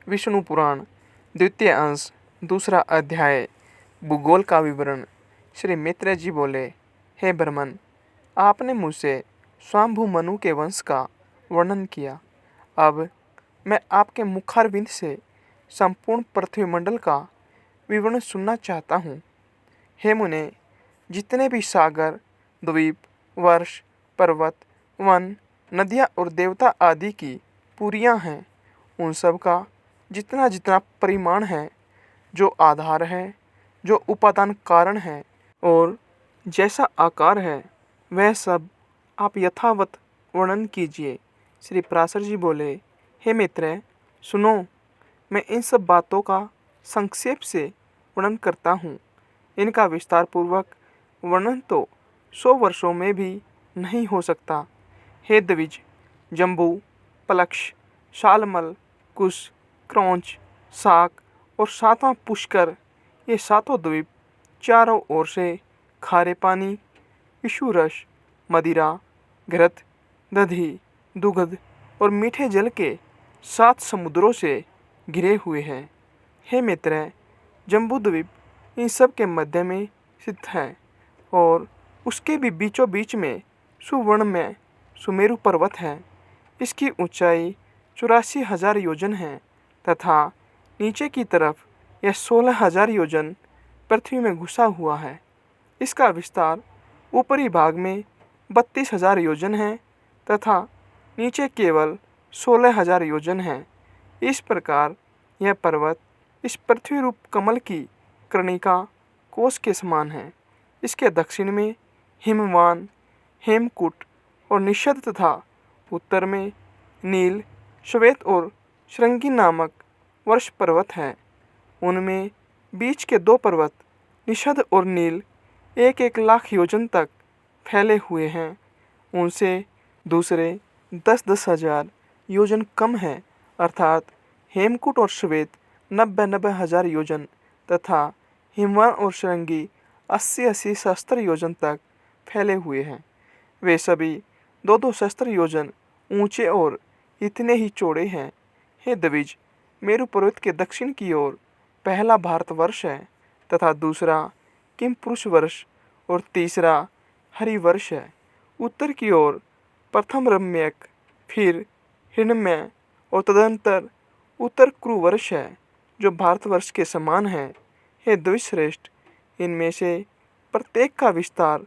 विष्णु पुराण द्वितीय अंश दूसरा अध्याय भूगोल का विवरण। श्री मित्र जी बोले, हे ब्रह्मन, आपने मुझसे स्वांभु मनु के वंश का वर्णन किया। अब मैं आपके मुखारविंद से संपूर्ण पृथ्वीमंडल का विवरण सुनना चाहता हूँ। हे मुने, जितने भी सागर, द्वीप, वर्ष, पर्वत, वन, नदियाँ और देवता आदि की पुरियाँ हैं, उन सब का जितना जितना परिमाण है, जो आधार है, जो उपादान कारण है और जैसा आकार है, वह सब आप यथावत वर्णन कीजिए। श्री पराशर जी बोले, हे मित्र, सुनो, मैं इन सब बातों का संक्षेप से वर्णन करता हूँ। इनका विस्तार पूर्वक वर्णन तो 100 वर्षों में भी नहीं हो सकता। हे द्विज, जम्बू, पलक्ष, शालमल, कुश, क्रौंच, शाक और सातवां पुष्कर, ये सातों द्वीप चारों ओर से खारे पानी, विषुरस, मदिरा, घृत, दधि, दुग्ध और मीठे जल के 7 समुद्रों से घिरे हुए हैं। हे मित्र, जम्बू द्वीप इन सब के मध्य में स्थित है और उसके भी बीचों बीच में सुवर्ण में सुमेरु पर्वत है। इसकी ऊंचाई 84,000 योजन है तथा नीचे की तरफ यह 16,000 योजन पृथ्वी में घुसा हुआ है। इसका विस्तार ऊपरी भाग में 32,000 योजन है तथा नीचे केवल 16,000 योजन है। इस प्रकार यह पर्वत इस पृथ्वी रूप कमल की कर्णिका कोश के समान है। इसके दक्षिण में हिमवान, हेमकूट और निषद तथा उत्तर में नील, श्वेत और श्रृंगी नामक वर्ष पर्वत हैं। उनमें बीच के 2 पर्वत निषद और नील 1-1 लाख योजन तक फैले हुए हैं। उनसे दूसरे 10-10 हजार योजन कम हैं, अर्थात हेमकूट और श्वेत 90-90 हजार योजन तथा हिमवान और श्रृंगी 80-80 सहस्त्र योजन तक फैले हुए हैं। वे सभी 2-2 सहस्त्र योजन ऊंचे और इतने ही चौड़े हैं। हे द्विज, मेरु पर्वत के दक्षिण की ओर पहला भारतवर्ष है तथा दूसरा किमपुरुष वर्ष और तीसरा हरिवर्ष है। उत्तर की ओर प्रथम रम्यक, फिर हिरण्मय और तदनंतर उत्तर कुरुवर्ष है, जो भारतवर्ष के समान है। हे द्विजश्रेष्ठ, इनमें से प्रत्येक का विस्तार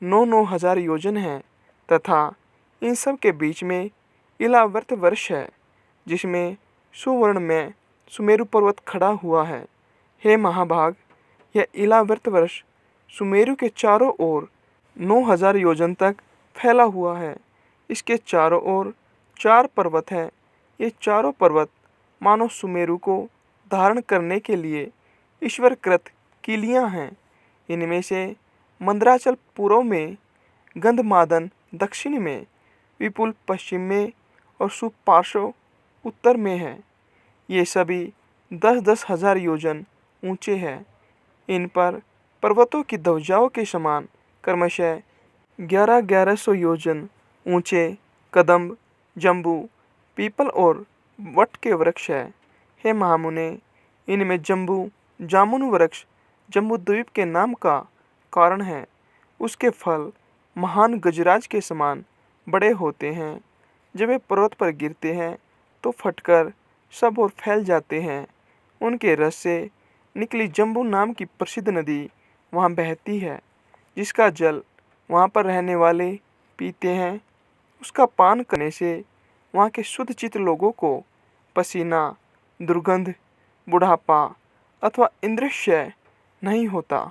9-9 हजार योजन है तथा इन सब के बीच में इलावर्त वर्ष है, जिसमें सुवर्ण में सुमेरु पर्वत खड़ा हुआ है। हे महाभाग, यह इलावर्त वर्ष सुमेरु के चारों ओर 9,000 योजन तक फैला हुआ है। इसके चारों ओर 4 पर्वत हैं। ये चारों पर्वत मानो सुमेरु को धारण करने के लिए ईश्वरकृत किलियां हैं। इनमें से मंदराचल पूर्व में, गंधमादन दक्षिण में, विपुल पश्चिम में और सुपार्श्व उत्तर में है। ये सभी 10-10 हजार योजन ऊंचे हैं। इन पर पर्वतों की ध्वजाओं के समान क्रमशः 1100-1100 योजन ऊंचे कदम्ब, जम्बू, पीपल और वट के वृक्ष हैं। हे महामुने, इनमें जम्बू जामुन वृक्ष जम्बूद्वीप के नाम का कारण है। उसके फल महान गजराज के समान बड़े होते हैं। जब वे पर्वत पर गिरते हैं तो फटकर सब ओर फैल जाते हैं। उनके रस से निकली जम्बू नाम की प्रसिद्ध नदी वहाँ बहती है, जिसका जल वहाँ पर रहने वाले पीते हैं। उसका पान करने से वहाँ के शुद्ध चित्त लोगों को पसीना, दुर्गंध, बुढ़ापा अथवा इंद्रियक्षय नहीं होता।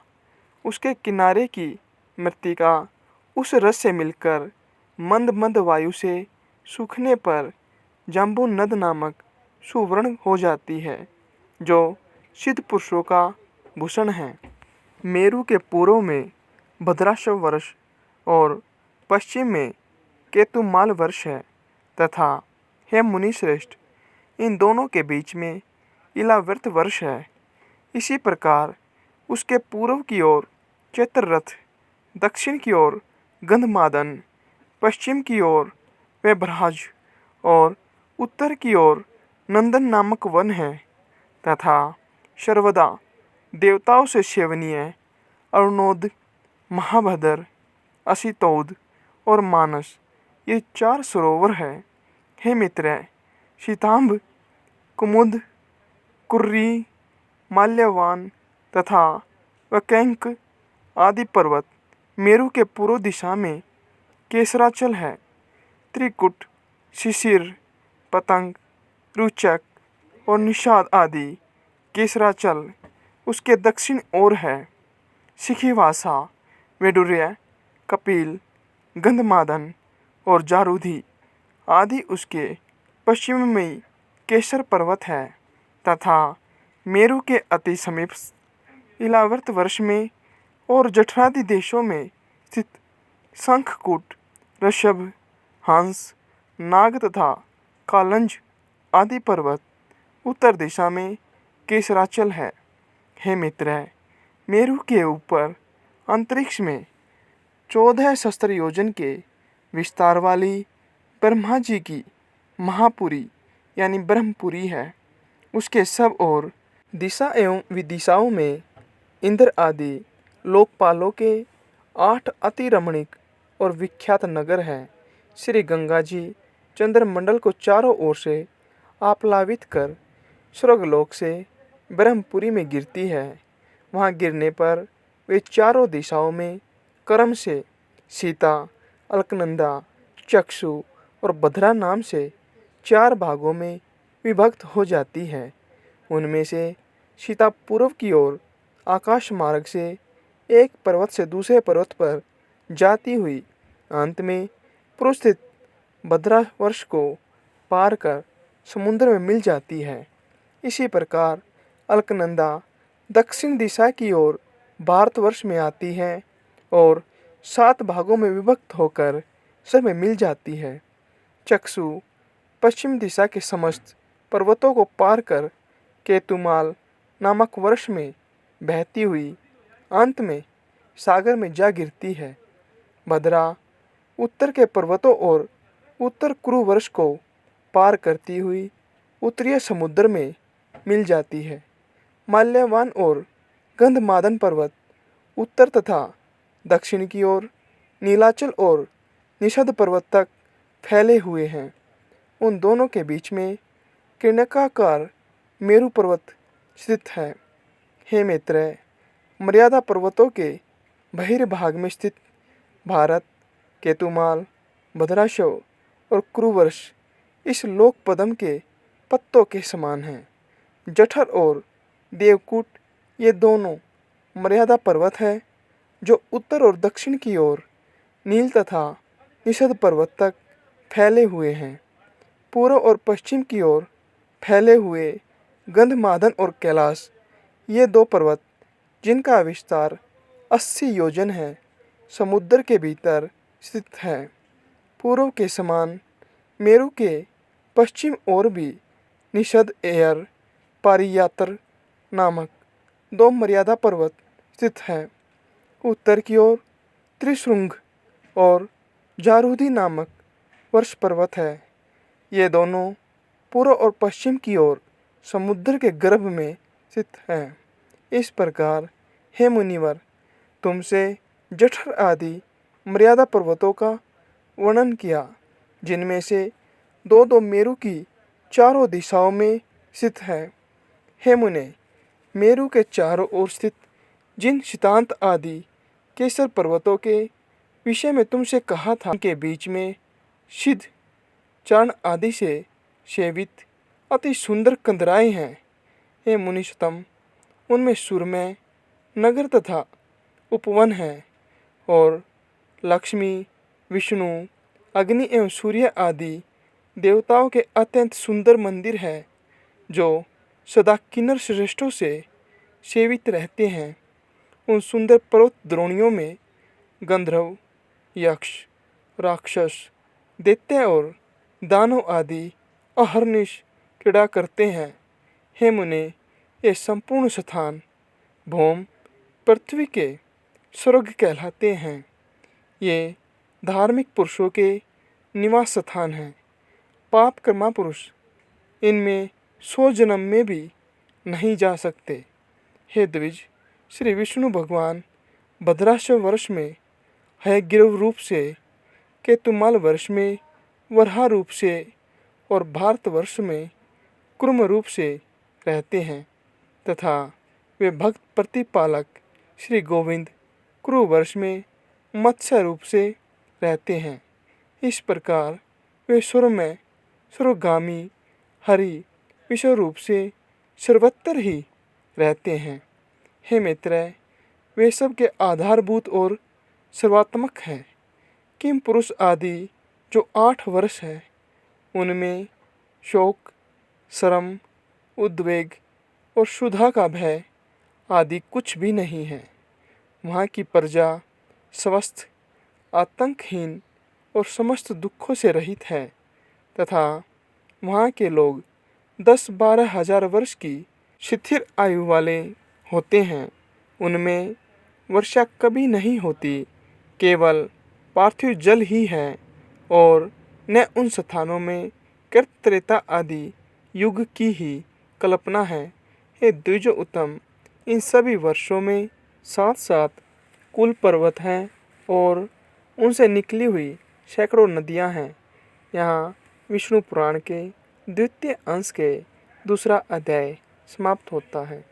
उसके किनारे की मृत्तिका उस रस से मिलकर मंद मंद वायु से सूखने पर जाम्बू नद नामक सुवर्ण हो जाती है, जो सिद्ध पुरुषों का भूषण है। मेरु के पूर्व में भद्राश्व वर्ष और पश्चिम में केतुमाल वर्ष है तथा हे मुनिश्रेष्ठ, इन दोनों के बीच में इलावर्त वर्ष है। इसी प्रकार उसके पूर्व की ओर चैत्ररथ, दक्षिण की ओर गंधमादन, पश्चिम की ओर वेबराज और उत्तर की ओर नंदन नामक वन है तथा सर्वदा देवताओं से सेवनीय अरुणोद, महाभद्र, असितोद और मानस ये 4 सरोवर है। हे मित्र, शीतांब, कुमुद, कुर्री, माल्यवान तथा वकैंक आदि पर्वत मेरु के पूर्व दिशा में केसराचल है। त्रिकुट, शिशिर, पतंग, रुचक और निषाद आदि केसराचल उसके दक्षिण ओर है। सिखिवासा, वेडुर्य, कपिल, गंधमादन और जारूधी आदि उसके पश्चिम में केसर पर्वत है तथा मेरु के अति समीप इलावर्त वर्ष में और जठरादि देशों में स्थित शंखकूट, ऋषभ, हंस, नाग तथा कालंज आदि पर्वत उत्तर दिशा में केसराचल है। हे मित्र, मेरु के ऊपर अंतरिक्ष में 14 सहस्त्र योजन के विस्तार वाली ब्रह्मा जी की महापुरी यानी ब्रह्मपुरी है। उसके सब ओर दिशा एवं विदिशाओं में इंद्र आदि लोकपालों के 8 अति रमणीक और विख्यात नगर हैं। श्री गंगा जी चंद्रमंडल को चारों ओर से आप्लावित कर स्वर्गलोक से ब्रह्मपुरी में गिरती है। वहाँ गिरने पर वे चारों दिशाओं में क्रम से सीता, अलकनंदा, चक्षु और भद्रा नाम से 4 भागों में विभक्त हो जाती है। उनमें से सीता पूर्व की ओर आकाश मार्ग से एक पर्वत से दूसरे पर्वत पर जाती हुई अंत में पूर्व स्थित भद्रावर्ष को पार कर समुद्र में मिल जाती है। इसी प्रकार अलकनंदा दक्षिण दिशा की ओर भारतवर्ष में आती है और 7 भागों में विभक्त होकर सब में मिल जाती है। चक्षु पश्चिम दिशा के समस्त पर्वतों को पार कर केतुमाल नामक वर्ष में बहती हुई अंत में सागर में जा गिरती है। भद्रा उत्तर के पर्वतों और उत्तर कुरु वर्ष को पार करती हुई उत्तरीय समुद्र में मिल जाती है। माल्यवान और गंधमादन पर्वत उत्तर तथा दक्षिण की ओर नीलाचल और निषद पर्वत तक फैले हुए हैं। उन दोनों के बीच में किरणकाकार मेरु पर्वत स्थित है। हे मित्र, मर्यादा पर्वतों के बहिर्भाग में स्थित भारत, केतुमाल, भद्राशव और कुरुवर्ष इस लोक पद्म के पत्तों के समान हैं। जठर और देवकूट ये दोनों मर्यादा पर्वत है जो उत्तर और दक्षिण की ओर नील तथा निषद पर्वत तक फैले हुए हैं। पूर्व और पश्चिम की ओर फैले हुए गंधमादन और कैलाश ये 2 पर्वत जिनका विस्तार 80 योजन है, समुद्र के भीतर स्थित है। पूर्व के समान मेरु के पश्चिम ओर भी निषद एयर पारियात्र नामक 2 मर्यादा पर्वत स्थित है। उत्तर की ओर त्रिशृंग और जारूदी नामक वर्ष पर्वत है। ये दोनों पूर्व और पश्चिम की ओर समुद्र के गर्भ में स्थित हैं। इस प्रकार हे मुनिवर, तुमसे जठर आदि मर्यादा पर्वतों का वर्णन किया, जिनमें से 2 मेरु की चारों दिशाओं में स्थित है। हे मुने, मेरु के चारों ओर स्थित जिन शीतांत आदि केसर पर्वतों के विषय में तुमसे कहा था, के बीच में सिद्ध चरण आदि से सेवित अति सुंदर कंदराएं हैं। हे मुनिषतम, उनमें सुरमय नगर तथा उपवन है और लक्ष्मी, विष्णु, अग्नि एवं सूर्य आदि देवताओं के अत्यंत सुंदर मंदिर है जो सदा किन्नर श्रेष्ठों से सेवित रहते हैं। उन सुंदर पर्वत द्रोणियों में गंधर्व, यक्ष, राक्षस, दैत्य और दानव आदि अहर्निश क्रीड़ा करते हैं। हे मुने, ये संपूर्ण स्थान भौम पृथ्वी के स्वर्ग कहलाते हैं। ये धार्मिक पुरुषों के निवास स्थान हैं। पाप कर्मा पुरुष इनमें 100 जन्म में भी नहीं जा सकते। हे द्विज, श्री विष्णु भगवान भद्राश्व वर्ष में हयग्रीव रूप से, केतुमाल वर्ष में वराह रूप से और भारतवर्ष में कुर्म रूप से रहते हैं तथा वे भक्त प्रतिपालक श्री गोविंद कुरु वर्ष में मत्स्य रूप से रहते हैं। इस प्रकार वे स्वर्ग में स्वर्गामी हरि विश्व रूप से सर्वत्र ही रहते हैं। हे मित्र, वे सब के आधारभूत और सर्वात्मक हैं। किम पुरुष आदि जो 8 वर्ष है, उनमें शोक, शर्म, उद्वेग और क्षुधा का भय आदि कुछ भी नहीं है। वहाँ की प्रजा स्वस्थ, आतंकहीन और समस्त दुखों से रहित है तथा वहाँ के लोग 10-12 हजार वर्ष की शिथिल आयु वाले होते हैं। उनमें वर्षा कभी नहीं होती, केवल पार्थिव जल ही है और न उन स्थानों में कृत आदि युग की ही कल्पना है। हे द्विजो उत्तम, इन सभी वर्षों में 7-7 कुल पर्वत हैं और उनसे निकली हुई सैकड़ों नदियां हैं। यहाँ विष्णु पुराण के द्वितीय अंश के दूसरा अध्याय समाप्त होता है।